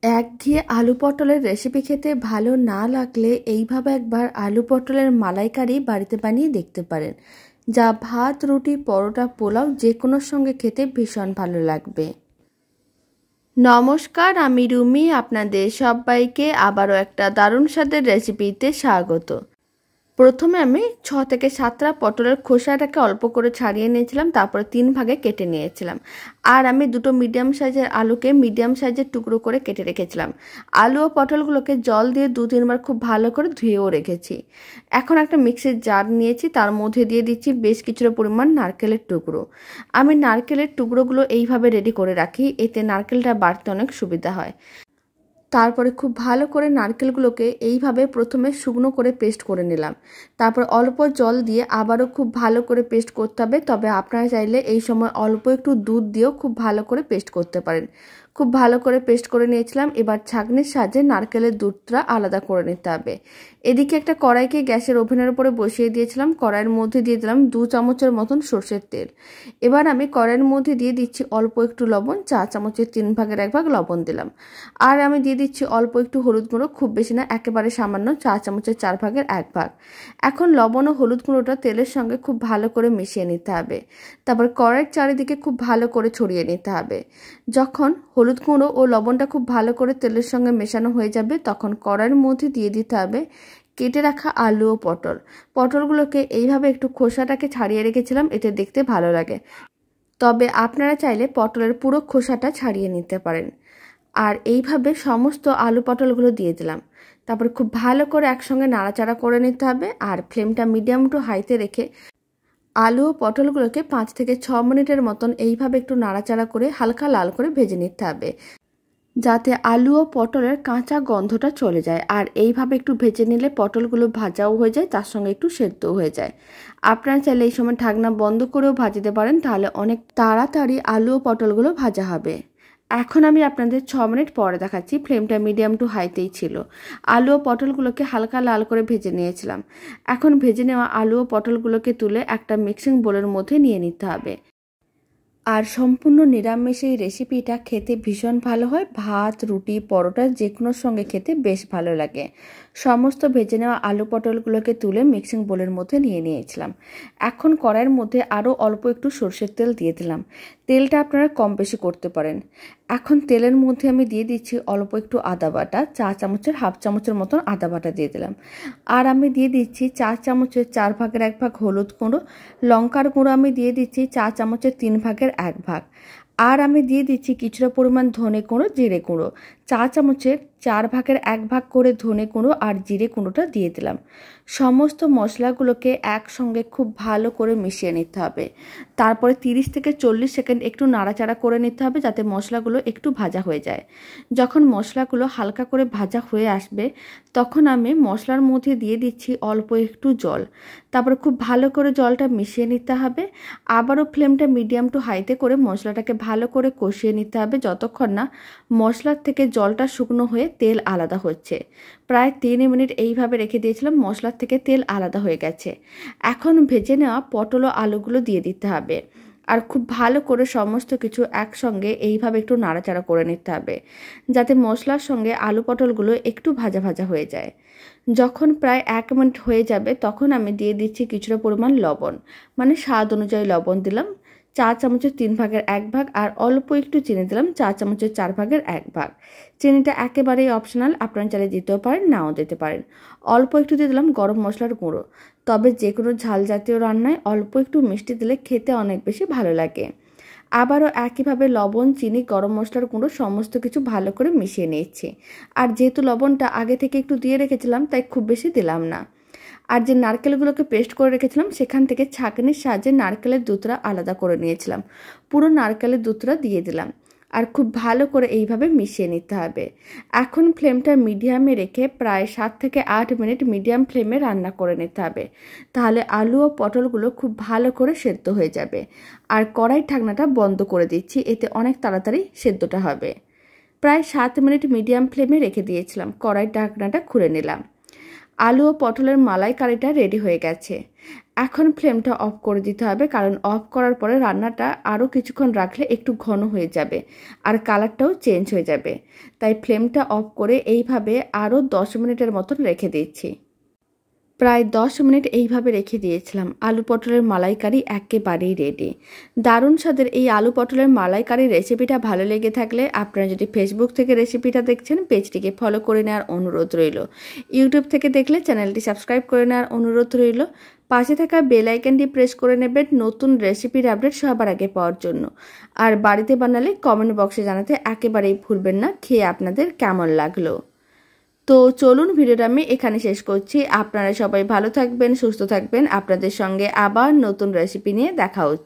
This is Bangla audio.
একঘেয়ে আলু পটলের রেসিপি খেতে ভালো না লাগলে এইভাবে একবার আলু পটলের মালাইকারি বাড়িতে বানিয়ে দেখতে পারেন, যা ভাত, রুটি, পরোটা, পোলাও যে কোনোর সঙ্গে খেতে ভীষণ ভালো লাগবে। নমস্কার, আমি রুমি। আপনাদের সবাইকে আবারও একটা দারুণ স্বাদের রেসিপিতে স্বাগত। প্রথমে আমি 6 থেকে 7টা পটলের খোসাটাকে অল্প করে ছাড়িয়ে নিয়েছিলাম, তারপরে 3 ভাগে কেটে নিয়েছিলাম। আর আমি দুটো মিডিয়াম সাইজের আলুকে মিডিয়াম সাইজের টুকরো করে কেটে রেখেছিলাম। আলু ও পটলগুলোকে জল দিয়ে 2-3 বার খুব ভালো করে ধুয়েও রেখেছি। এখন একটা মিক্সির জার নিয়েছি, তার মধ্যে দিয়ে দিচ্ছি বেশ কিছুটা পরিমাণ নারকেলের টুকরো। আমি নারকেলের টুকরোগুলো এইভাবে রেডি করে রাখি, এতে নারকেলটা বাড়তে অনেক সুবিধা হয়। তারপরে খুব ভালো করে নারকেলগুলোকে এইভাবে প্রথমে শুকনো করে পেস্ট করে নিলাম। তারপর অল্প জল দিয়ে আবারও খুব ভালো করে পেস্ট করতে হবে। তবে আপনারা চাইলে এই সময় অল্প একটু দুধ দিয়েও খুব ভালো করে পেস্ট করতে পারেন। খুব ভালো করে পেস্ট করে নিয়েছিলাম। এবার ছাঁকনির সাহায্যে নারকেলের দুধটা আলাদা করে নিতে হবে। এদিকে একটা কড়াইকে গ্যাসের ওভেনের উপরে বসিয়ে দিয়েছিলাম। কড়াইয়ের মধ্যে দিয়ে দিলাম 2 চামচের মতন সর্ষের তেল। এবার আমি কড়াইয়ের মধ্যে দিয়ে দিচ্ছি অল্প একটু লবণ, 4 চামচের 3 ভাগের 1 ভাগ লবণ দিলাম। আর আমি দিয়ে দিচ্ছি অল্প একটু হলুদ গুঁড়ো, খুব বেশি না, একেবারে সামান্য, 4 চামচের 4 ভাগের 1 ভাগ। এখন লবণ ও হলুদ গুঁড়োটা তেলের সঙ্গে খুব ভালো করে মিশিয়ে নিতে হবে। তারপর কড়াইয়ের চারিদিকে খুব ভালো করে ছড়িয়ে নিতে হবে। যখন হলুদ গুঁড়ো ও লবণটা খুব ভালো করে তেলের সঙ্গে মেশানো হয়ে যাবে, তখন কড়াইয়ের মধ্যে দিয়ে দিতে হবে কেটে রাখা আলু ও পটলগুলোকে এইভাবে একটু খোসাটাকে ছাড়িয়ে রেখেছিলাম, এতে দেখতে ভালো লাগে। তবে আপনারা চাইলে পটলের পুরো খোসাটা ছাড়িয়ে নিতে পারেন। আর এইভাবে সমস্ত আলু পটলগুলো দিয়ে দিলাম। তারপর খুব ভালো করে একসঙ্গে নাড়াচাড়া করে নিতে হবে। আর ফ্লেমটা মিডিয়াম টু হাইতে রেখে আলু ও পটলগুলোকে 5 থেকে 6 মিনিটের মতন এইভাবে একটু নাড়াচাড়া করে হালকা লাল করে ভেজে নিতে হবে, যাতে আলু ও পটলের কাঁচা গন্ধটা চলে যায়। আর এইভাবে একটু ভেজে নিলে পটলগুলো ভাজাও হয়ে যায়, তার সঙ্গে একটু সেদ্ধও হয়ে যায়। আপনারা চাইলে এই সময় ঢাকনা বন্ধ করেও ভাজতে পারেন, তাহলে অনেক তাড়াতাড়ি আলু ও পটলগুলো ভাজা হবে। এখন আমি আপনাদের 6 মিনিট পরে দেখাচ্ছি। ফ্লেমটা মিডিয়াম টু হাইতেই ছিল। আলু ও পটলগুলোকে হালকা লাল করে ভেজে নিয়েছিলাম। এখন ভেজে নেওয়া আলু ও পটলগুলোকে তুলে একটা মিক্সিং বোলের মধ্যে নিয়ে নিতে হবে। আর সম্পূর্ণ নিরামিষ এই রেসিপিটা খেতে ভীষণ ভালো হয়। ভাত, রুটি, পরোটা যে কোনোর সঙ্গে খেতে বেশ ভালো লাগে। সমস্ত ভেজে নেওয়া আলু পটলগুলোকে তুলে মিক্সিং বোলের মধ্যে নিয়ে নিয়েছিলাম। এখন কড়াইয়ের মধ্যে আরও অল্প একটু সর্ষের তেল দিয়ে দিলাম। তেলটা আপনারা কম বেশি করতে পারেন। এখন তেলের মধ্যে আমি দিয়ে দিচ্ছি অল্প একটু আদা বাটা, 4 চামচের হাফ চামচের মতন আদা বাটা দিয়ে দিলাম। আর আমি দিয়ে দিচ্ছি 4 চামচের 4 ভাগের 1 ভাগ হলুদ গুঁড়ো। লঙ্কার গুঁড়ো আমি দিয়ে দিচ্ছি 4 চামচের 3 ভাগের 1 ভাগ। আর আমি দিয়ে দিচ্ছি কিছুটা পরিমাণ ধনে গুঁড়ো, জিরে গুঁড়ো। 4 চামচের 4 ভাগের 1 ভাগ করে ধনে গুঁড়ো আর জিরে গুঁড়োটা দিয়ে দিলাম। সমস্ত মশলাগুলোকে একসঙ্গে খুব ভালো করে মিশিয়ে নিতে হবে। তারপরে 30 থেকে 40 সেকেন্ড একটু নাড়াচাড়া করে নিতে হবে, যাতে মশলাগুলো একটু ভাজা হয়ে যায়। যখন মশলাগুলো হালকা করে ভাজা হয়ে আসবে, তখন আমি মশলার মধ্যে দিয়ে দিচ্ছি অল্প একটু জল। তারপরে খুব ভালো করে জলটা মিশিয়ে নিতে হবে। আবারও ফ্লেমটা মিডিয়াম টু হাইতে করে মশলাটাকে ভালো করে কষিয়ে নিতে হবে, যতক্ষণ না মশলার থেকে জলটা শুকনো হয়ে তেল আলাদা হচ্ছে। প্রায় 3 মিনিট এইভাবে রেখে দিয়েছিলাম, মশলার থেকে তেল আলাদা হয়ে গেছে। এখন ভেজে নেওয়া পটল ও আলুগুলো দিয়ে দিতে হবে। আর খুব ভালো করে সমস্ত কিছু একসঙ্গে এইভাবে একটু নাড়াচাড়া করে নিতে হবে, যাতে মশলার সঙ্গে আলু পটলগুলো একটু ভাজা ভাজা হয়ে যায়। যখন প্রায় 1 মিনিট হয়ে যাবে, তখন আমি দিয়ে দিচ্ছি কিছুটা পরিমাণ লবণ, মানে স্বাদ অনুযায়ী লবণ দিলাম। 4 চামচের 3 ভাগের 1 ভাগ। আর অল্প একটু চিনি দিলাম, 4 চামচের 4 ভাগের 1 ভাগ। চিনিটা একেবারেই অপশনাল, আপনারা চাইলে দিতেও পারেন, নাও দিতে পারেন। অল্প একটু দিয়ে দিলাম গরম মশলার গুঁড়ো। তবে যে কোনো ঝাল জাতীয় রান্নায় অল্প একটু মিষ্টি দিলে খেতে অনেক বেশি ভালো লাগে। আবারও একইভাবে লবণ, চিনি, গরম মশলার গুঁড়ো সমস্ত কিছু ভালো করে মিশিয়ে নিচ্ছি। আর যেহেতু লবণটা আগে থেকে একটু দিয়ে রেখেছিলাম, তাই খুব বেশি দিলাম না। আর যে নারকেলগুলোকে পেস্ট করে রেখেছিলাম, সেখান থেকে ছাঁকনির সাহায্যে নারকেলের দুধটা আলাদা করে নিয়েছিলাম। পুরো নারকেলের দুধটা দিয়ে দিলাম। আর খুব ভালো করে এইভাবে মিশিয়ে নিতে হবে। এখন ফ্লেমটা মিডিয়ামে রেখে প্রায় 7 থেকে 8 মিনিট মিডিয়াম ফ্লেমে রান্না করে নিতে হবে। তাহলে আলু ও পটলগুলো খুব ভালো করে সেদ্ধ হয়ে যাবে। আর কড়াই ঢাকনাটা বন্ধ করে দিচ্ছি, এতে অনেক তাড়াতাড়ি সেদ্ধটা হবে। প্রায় 7 মিনিট মিডিয়াম ফ্লেমে রেখে দিয়েছিলাম। কড়াই ঢাকনাটা খুলে নিলাম। আলু ও পটলের মালাইকারিটা রেডি হয়ে গেছে। এখন ফ্লেমটা অফ করে দিতে হবে, কারণ অফ করার পরে রান্নাটা আরও কিছুক্ষণ রাখলে একটু ঘন হয়ে যাবে আর কালারটাও চেঞ্জ হয়ে যাবে। তাই ফ্লেমটা অফ করে এইভাবে আরও 10 মিনিটের মতন রেখে দিচ্ছি। প্রায় 10 মিনিট এইভাবে রেখে দিয়েছিলাম। আলু পটলের মালাইকারি একেবারেই রেডি। দারুণ স্বাদের এই আলু পটলের মালাইকারি রেসিপিটা ভালো লেগে থাকলে আপনারা যদি ফেসবুক থেকে রেসিপিটা দেখছেন, পেজটিকে ফলো করে নেওয়ার অনুরোধ রইল। ইউটিউব থেকে দেখলে চ্যানেলটি সাবস্ক্রাইব করে নেওয়ার অনুরোধ রইল। পাশে থাকা বেল আইকনটি প্রেস করে নেবেন নতুন রেসিপির আপডেট সবার আগে পাওয়ার জন্য। আর বাড়িতে বানালে কমেন্ট বক্সে জানাতে একেবারেই ভুলবেন না খেয়ে আপনাদের কেমন লাগলো। তো চলুন, ভিডিওটা আমি এখানে শেষ করছি। আপনারা সবাই ভালো থাকবেন, সুস্থ থাকবেন। আপনাদের সঙ্গে আবার নতুন রেসিপি নিয়ে দেখা হচ্ছে।